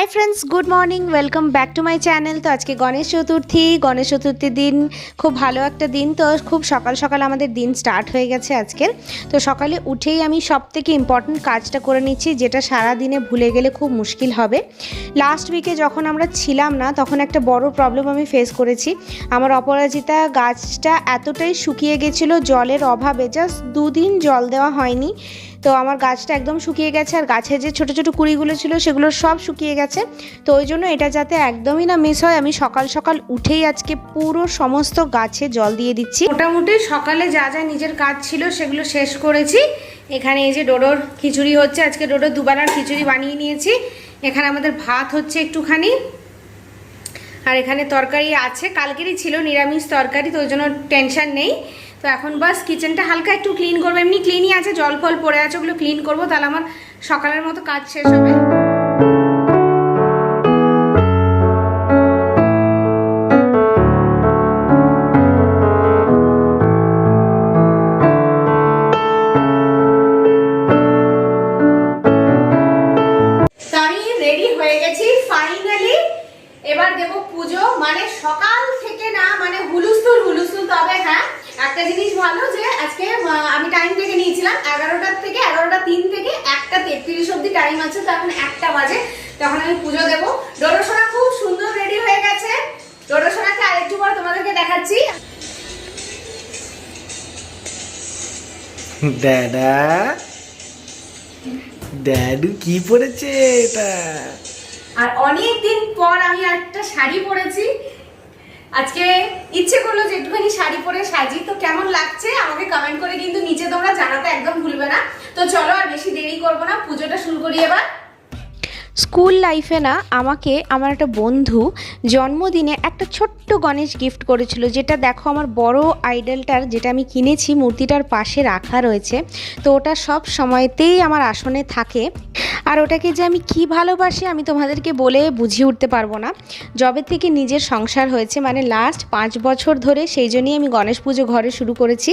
High friends good morning welcome back to my channel. तो आज के गणेश चतुर्थी दिन खूब भालो एक दिन। तो खूब सकाल सकाल आमादेर दिन स्टार्ट हो गेछे आजकेर। तो सकाले उठेई आमी सबथेके इम्पर्टेंट काजटा करे निচ্ছি, जेटा सारा दिने भूले गेले खूब मुश्किल होबे। लास्ट उइके जखन आमरा छिलाम ना तखन एकटा बड़ो प्रब्लेम आमी फेस करेছি। आमार अपराजिता गाछटा एतटाई शुकिয়ে गेছিলো जलेर अभावे, জাস্ট 2 दिन जल देওয়া হয়নি। तो आमार गाछटा एकदम शुकिয়ে গেছে আর গাছে যে ছোট ছোট কুড়িগুলো ছিল সেগুলো সব শুকিয়ে গেছে। তো ওই জন্য এটা যাতে একদমই না মিস হয় আমি সকাল সকাল উঠেই আজকে পুরো সমস্ত গাছে জল দিয়ে দিচ্ছি। মোটামুটি সকালে যা যা নিজের কাজ ছিল সেগুলো শেষ করেছি। এখানে এই যে ডোডোর খিচুড়ি হচ্ছে, আজকে ডোডো দুবেলার খিচুড়ি বানিয়ে নিয়েছি। এখানে আমাদের ভাত হচ্ছে একটুখানি, আর এখানে তরকারি আছে, কালকেরই ছিল নিরামিষ তরকারি, তো ওই জন্য টেনশন নেই। তো এখন বাস কিচেনটা হালকা একটু ক্লিন করবো, এমনি ক্লিনই আছে, জল ফল পড়ে আছে, ওগুলো ক্লিন করবো, তাহলে আমার সকালের মতো কাজ শেষ হবে। তো আমি রেডি হয়ে গেছি ফাইনালি। এবার দেব পুজো, মানে সকাল থেকে না মানে হুলুস্থুল। তবে হ্যাঁ একটা জিনিস ভালো যে আজকে আমি টাইম থেকে নিয়েছিলাম 11টা থেকে 11:03 থেকে 1:33 অবধি টাইম আছে। তো এখন 1টা বাজে, তখন আমি পুজো দেব। ডোডো সোনা খুব সুন্দর রেডি হয়ে গেছে। ডোডো সোনাকে আরেকটু পর তোমাদেরকে দেখাচ্ছি। দাদা দাদু কি পরেছে এটা? আর অনেক দিন পর আমি একটা শাড়ি পরেছি। আজকে ইচ্ছে করলো যে একটুখানি শাড়ি পরে সাজি। তো কেমন লাগছে আমাকে কমেন্ট করে কিন্তু নিচে তোমরা জানাতে একদম ভুলবে না। তো চলো আর বেশি দেরি করবো না, পুজোটা শুরু করি এবার। স্কুল লাইফে না আমাকে আমার একটা বন্ধু জন্মদিনে একটা ছোট্ট গণেশ গিফট করেছিল, যেটা দেখো আমার বড় আইডলটার যেটা আমি কিনেছি মূর্তিটার পাশে রাখা রয়েছে। তো ওটা সব সময়তেই আমার আসনে থাকে, আর ওটাকে যে আমি কি ভালোবাসি আমি তোমাদেরকে বলে বুঝিয়ে উঠতে পারবো না। যবে থেকে নিজের সংসার হয়েছে, মানে লাস্ট 5 বছর ধরে, সেই জন্যই আমি গণেশ পুজো ঘরে শুরু করেছি।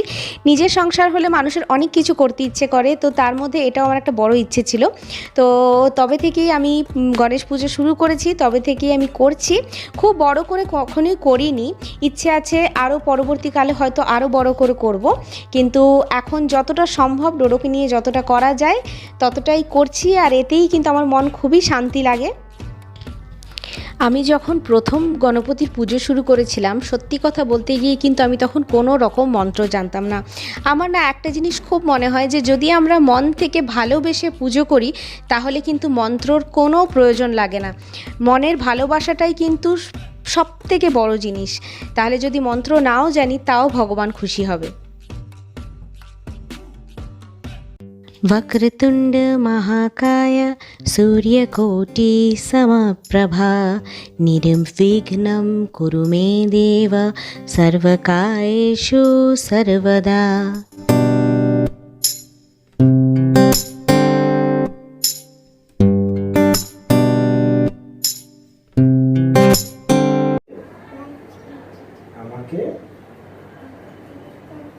নিজের সংসার হলে মানুষের অনেক কিছু করতে ইচ্ছে করে, তো তার মধ্যে এটাও আমার একটা বড় ইচ্ছে ছিল। তো তবে থেকেই আমি গণেশ পুজো শুরু করেছি, তবে থেকেই আমি করছি। খুব বড় করে কখনোই করিনি, ইচ্ছে আছে আরও পরবর্তীকালে হয়তো আরও বড় করে করব, কিন্তু এখন যতটা সম্ভব ডোডোকে নিয়ে যতটা করা যায় ততটাই করছি, আর এতেই কিন্তু আমার মন খুবই শান্তি লাগে। আমি যখন প্রথম গণপতির পুজো শুরু করেছিলাম, সত্যি কথা বলতে গিয়ে কিন্তু আমি তখন কোনো রকম মন্ত্র জানতাম না। আমার না একটা জিনিস খুব মনে হয় যে যদি আমরা মন থেকে ভালোবেসে পুজো করি তাহলে কিন্তু মন্ত্রর কোনো প্রয়োজন লাগে না। মনের ভালোবাসাটাই কিন্তু সবথেকে বড় জিনিস। তাহলে যদি মন্ত্র নাও জানি তাও ভগবান খুশি হবে। वक्रतुंड महाकाय सूर्यकोटि समप्रभा निर्विघ्नं कुरु मे देव सर्वकार्येषु सर्वदा। আমাকে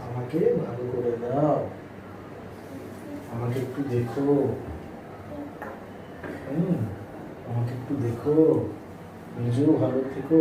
আমাকে ভালো করে দাও, আমাকে একটু দেখো, আমাকে একটু দেখো, নিজেও ভালো থেকো।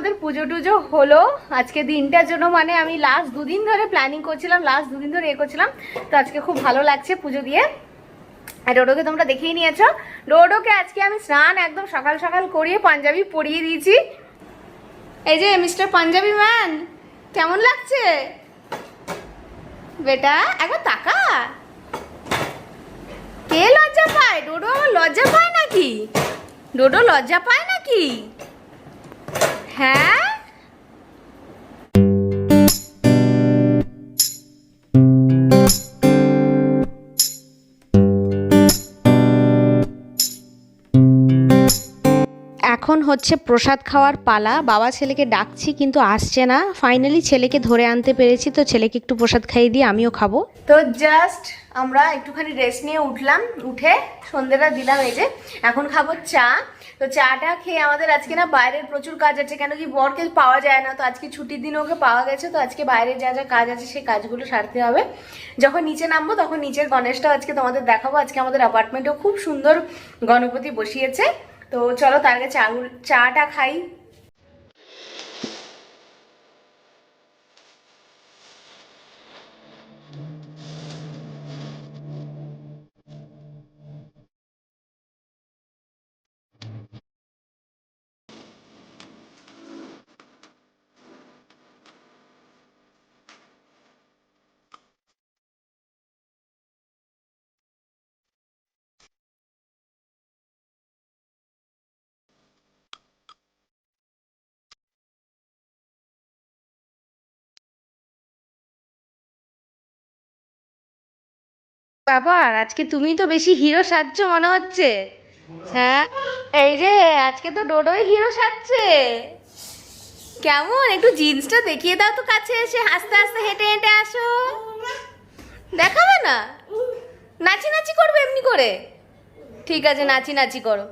আমাদের পুজো টুজো হলো আজকে দিনটার জন্য, মানে আমি লাস্ট দুদিন ধরে প্ল্যানিং করছিলাম, লাস্ট দুদিন ধরে করছিলাম, তো আজকে খুব ভালো লাগছে পুজো দিয়ে। আর ডোডোকে তোমরা দেখেই নিয়েছো, ডোডোকে আজকে আমি স্নান একদম সকাল সকাল করিয়ে পাঞ্জাবি পরিয়ে দিয়েছি। এই যে মিস্টার পাঞ্জাবি ম্যান, কেমন লাগছে বেটা? একবার তাকা। কে লজ্জা পায়? ডোডো আমার লজ্জা পায় নাকি? ডোডো লজ্জা পায় নাকি? হ্যাঁ, এখন হচ্ছে প্রসাদ খাওয়ার পালা। বাবা ছেলেকে ডাকছি কিন্তু আসছে না, ফাইনালি ছেলেকে ধরে আনতে পেরেছি, তো ছেলেকে একটু প্রসাদ খাইয়ে দিয়ে আমিও খাবো। তো জাস্ট আমরা একটুখানি রেস্ট নিয়ে উঠলাম, উঠে সন্ধ্যেটা দিলাম। এই যে এখন খাবো চা। তো চাটা খেয়ে আমাদের আজকে না বাইরের প্রচুর কাজ আছে, কেন কি বরকে পাওয়া যায় না, তো আজকে ছুটির দিন ওকে পাওয়া গেছে, তো আজকে বাইরে যা যা কাজ আছে সেই কাজগুলো সারতে হবে। যখন নিচে নামবো তখন নিচের গণেশটাও আজকে তোমাদের দেখাবো। আজকে আমাদের অ্যাপার্টমেন্টেও খুব সুন্দর গণপতি বসিয়েছে, তো চলো তার আগে চাটা খাই। বাবা আজকে তুমি তো বেশি হিরো সাজছো মনে হচ্ছে। হ্যাঁ, এই যে আজকে তো ডোডোই হিরো সাজছে। কেমন, একটু জিন্সটা দেখিয়ে দাও তো কাছে এসে, আস্তে আস্তে হেঁটে হেঁটে আসো। দেখাবে না? নাচি নাচি করবে এমনি করে? ঠিক আছে, নাচি নাচি করো।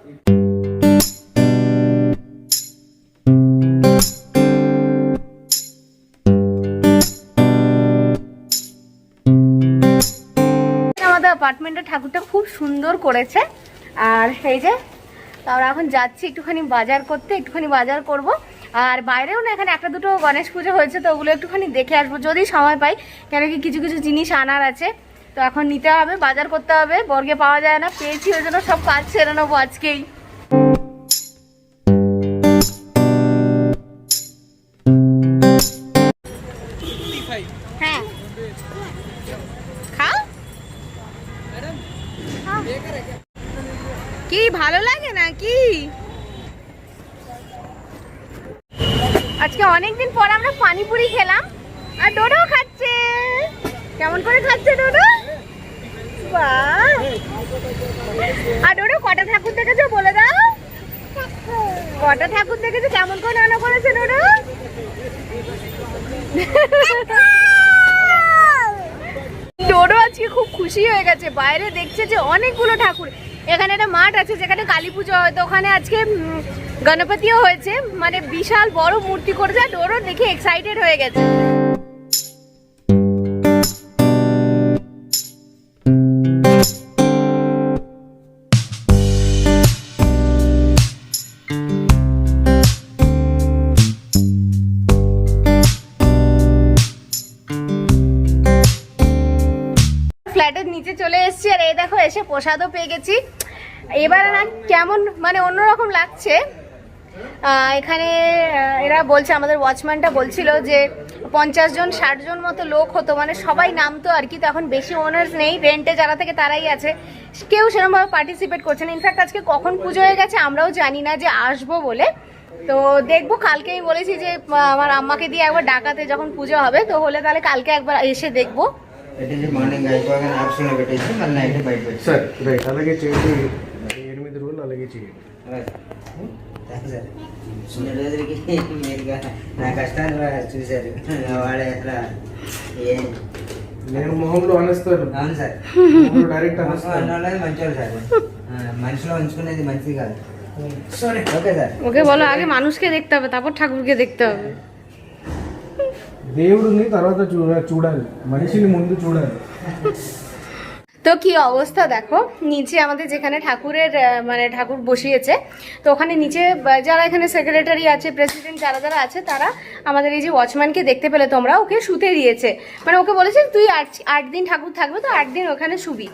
আমাদের অ্যাপার্টমেন্টের ঠাকুরটা খুব সুন্দর করেছে। আর এই যে আমরা এখন যাচ্ছি একটুখানি বাজার করতে, একটুখানি বাজার করব। আর বাইরেও না এখানে একটা দুটো গণেশ পুজো হয়েছে, তো ওগুলো একটুখানি দেখে আসবো যদি সময় পাই, কেন কি কিছু কিছু জিনিস আনার আছে, তো এখন নিতে হবে, বাজার করতে হবে। বর্গে পাওয়া যায় না, পেয়েছি, ওই জন্য সব কাজ সেরে নেবো আজকেই। হ্যাঁ, খাও। কি ভালো লাগে না কি? আজকে অনেকদিন পর আমরা পানিপুরি খেলাম, আর ডোডো খাচ্ছে। কেমন করে খাচ্ছে ডোডো? বাহ! আর ডোডো কটা ঠাকুর দেখেছো বলে দাও? কটা ঠাকুর দেখেছো? কেমন করে রান্না করেছে ডোডো? ডোডো আজকে খুব খুশি হয়ে গেছে, বাইরে দেখছে যে অনেকগুলো ঠাকুর। এখানে একটা মাঠ আছে যেখানে কালী পুজো হয়, তো ওখানে আজকে গণপতিও হয়েছে, মানে বিশাল বড় মূর্তি করেছে। ডোডো দেখে এক্সাইটেড হয়ে গেছে। ফ্ল্যাটের নিচে চলে এসেছি, আর এই দেখো এসে প্রসাদও পেয়ে গেছি। এবারে না কেমন মানে অন্যরকম লাগছে। এখানে এরা বলছে, আমাদের ওয়াচম্যানটা বলছিল যে 50 জন 60 জন মতো লোক হতো, মানে সবাই নামতো আর কি। তো এখন বেশি ওনার্স নেই, রেন্টে যারা থেকে তারাই আছে, কেউ সেরকমভাবে পার্টিসিপেট করছে না। ইনফ্যাক্ট আজকে কখন পুজো হয়ে গেছে আমরাও জানি না, যে আসবো বলে। তো দেখবো, কালকে আমি বলেছি যে আমার আম্মাকে দিয়ে একবার ডাকাতে যখন পুজো হবে, তো হলে তাহলে কালকে একবার এসে দেখবো। మార్నింగ్ అయిపోగానే ఆప్షన్లో పెట్టేసి మళ్ళీ నైట్ బయట పెట్టి సార్ రైట్ అలాగే చేయండి. 8 రోజులు అలాగే చేయండి. సార్ చిన్న రోజులకి మీరుగా నా కష్టాలు చూశారు. వాడే ఎట్లా నేను మొహంలో అనేస్తాను. అవును సార్, డైరెక్ట్ అన్నోళ్ళది మంచోళ్ళు సార్, మనిషిలో ఉంచుకునేది మంచిది కాదు. సరే ఓకే సార్. ওকে বলো আগে মানুষকে দেখতে হবে, তারপর ঠাকুরকে দেখতে হবে। దేవుడిని తర్వాత చూడాలి, మనిషిని ముందు చూడాలి। তো তো কি অবস্থা দেখো, নিচে আমাদের যেখানে ঠাকুরের মানে ঠাকুর বসিয়েছে, তো ওখানে নিচে যারা এখানে সেক্রেটারি আছে, প্রেসিডেন্ট যারা যারা আছে, তারা আমাদের এই যে ওয়াচম্যানকে দেখতে পেলে তোমরা, ওকে শুতে দিয়েছে। মানে ওকে বলেছে তুই 8 দিন ঠাকুর থাকবে, তো 8 দিন ওখানে শুবি।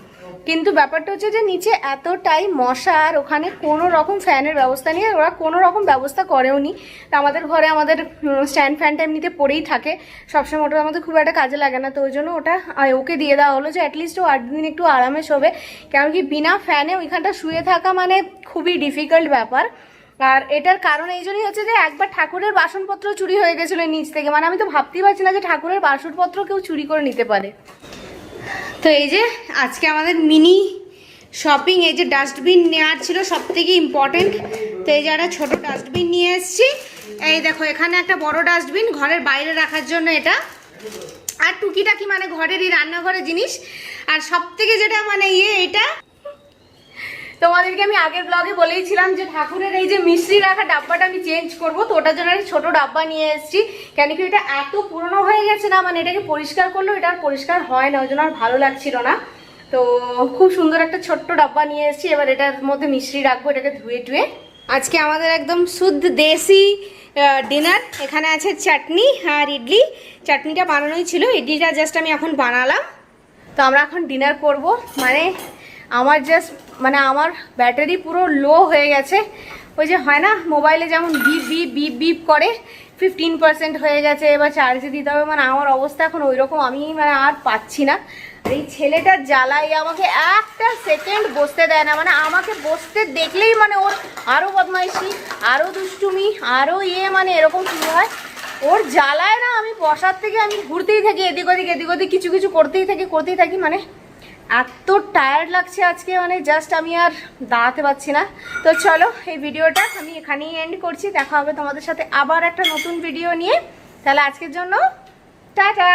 কিন্তু ব্যাপারটা হচ্ছে যে নিচে এতটাই মশা, আর ওখানে কোনো রকম ফ্যানের ব্যবস্থা নেই, ওরা কোনো রকম ব্যবস্থা করেও নি। তো আমাদের ঘরে আমাদের স্ট্যান্ড ফ্যানটা এমনিতে পড়েই থাকে সবসময়, ওটা আমাদের খুব একটা কাজে লাগে না, তো ওই জন্য ওটা ওকে দিয়ে দেওয়া হলো যে অ্যাটলিস্ট ও 8 দিন একটু আরামে শোবে। কারণ কি বিনা ফ্যানে ওইখানটা শুয়ে থাকা মানে খুবই ডিফিকাল্ট ব্যাপার। আর এটার কারণ এই জন্যই হচ্ছে যে একবার ঠাকুরের বাসনপত্র চুরি হয়ে গেছিলো নিচ থেকে, মানে আমি তো ভাবতেই পারছি না যে ঠাকুরের বাসনপত্র কেউ চুরি করে নিতে পারে। তো এই যে আজকে আমাদের মিনি শপিং, এই যে ডাস্টবিন নেওয়ার ছিল সব থেকে ইম্পর্টেন্ট, তো এই যে একটা ছোটো ডাস্টবিন নিয়ে এসেছি। এই দেখো এখানে একটা বড় ডাস্টবিন ঘরের বাইরে রাখার জন্য এটা, আর টুকিটাকি মানে ঘরেরই রান্নাঘরের জিনিস। আর সব থেকে যেটা মানে এটা তোমাদেরকে আমি আগের ব্লগে বলেইছিলাম যে ঠাকুরের এই যে মিষ্টি রাখা ডাব্বাটা আমি চেঞ্জ করবো, তো ওটার জন্য একটা ছোটো ডাব্বা নিয়ে এসেছি। কেন কি এটা এত পুরনো হয়ে গেছে না, মানে এটাকে পরিষ্কার করলেও এটা আর পরিষ্কার হয় না, ওই জন্য আর ভালো লাগছিল না। তো খুব সুন্দর একটা ছোট্ট ডাব্বা নিয়ে এসেছি, এবার এটার মধ্যে মিষ্টি রাখবো, এটাকে ধুয়ে টুয়ে। আজকে আমাদের একদম শুদ্ধ দেশি ডিনার, এখানে আছে চাটনি আর ইডলি। চাটনিটা বানানোই ছিল, ইডলিটা জাস্ট আমি এখন বানালাম। তো আমরা এখন ডিনার করব। মানে আমার জাস্ট মানে আমার ব্যাটারি পুরো লো হয়ে গেছে, ওই যে হয় না মোবাইলে যেমন বিপ বিপ বিপ বিপ করে, 15% হয়ে গেছে, এবার চার্জে দিতে হবে। মানে আমার অবস্থা এখন ওই রকম, আমি মানে আর পাচ্ছি না। এই ছেলেটার জ্বালাই আমাকে একটা সেকেন্ড বসতে দেয় না, মানে আমাকে বসতে দেখলেই মানে ওর আরও বদমাইশি, আরও দুষ্টুমি, আরও মানে এরকম শুরু হয়। ওর জ্বালায় না আমি বসার থেকে আমি ঘুরতেই থাকি, এদিক ওদিক কিছু কিছু করতেই থাকি। মানে এত টায়ার্ড লাগছে আজকে, মানে জাস্ট আমি আর দাঁড়াতে পারছি না। তো চলো এই ভিডিওটা আমি এখানেই এন্ড করছি, দেখা হবে তোমাদের সাথে আবার একটা নতুন ভিডিও নিয়ে। তাহলে আজকের জন্য টাটা।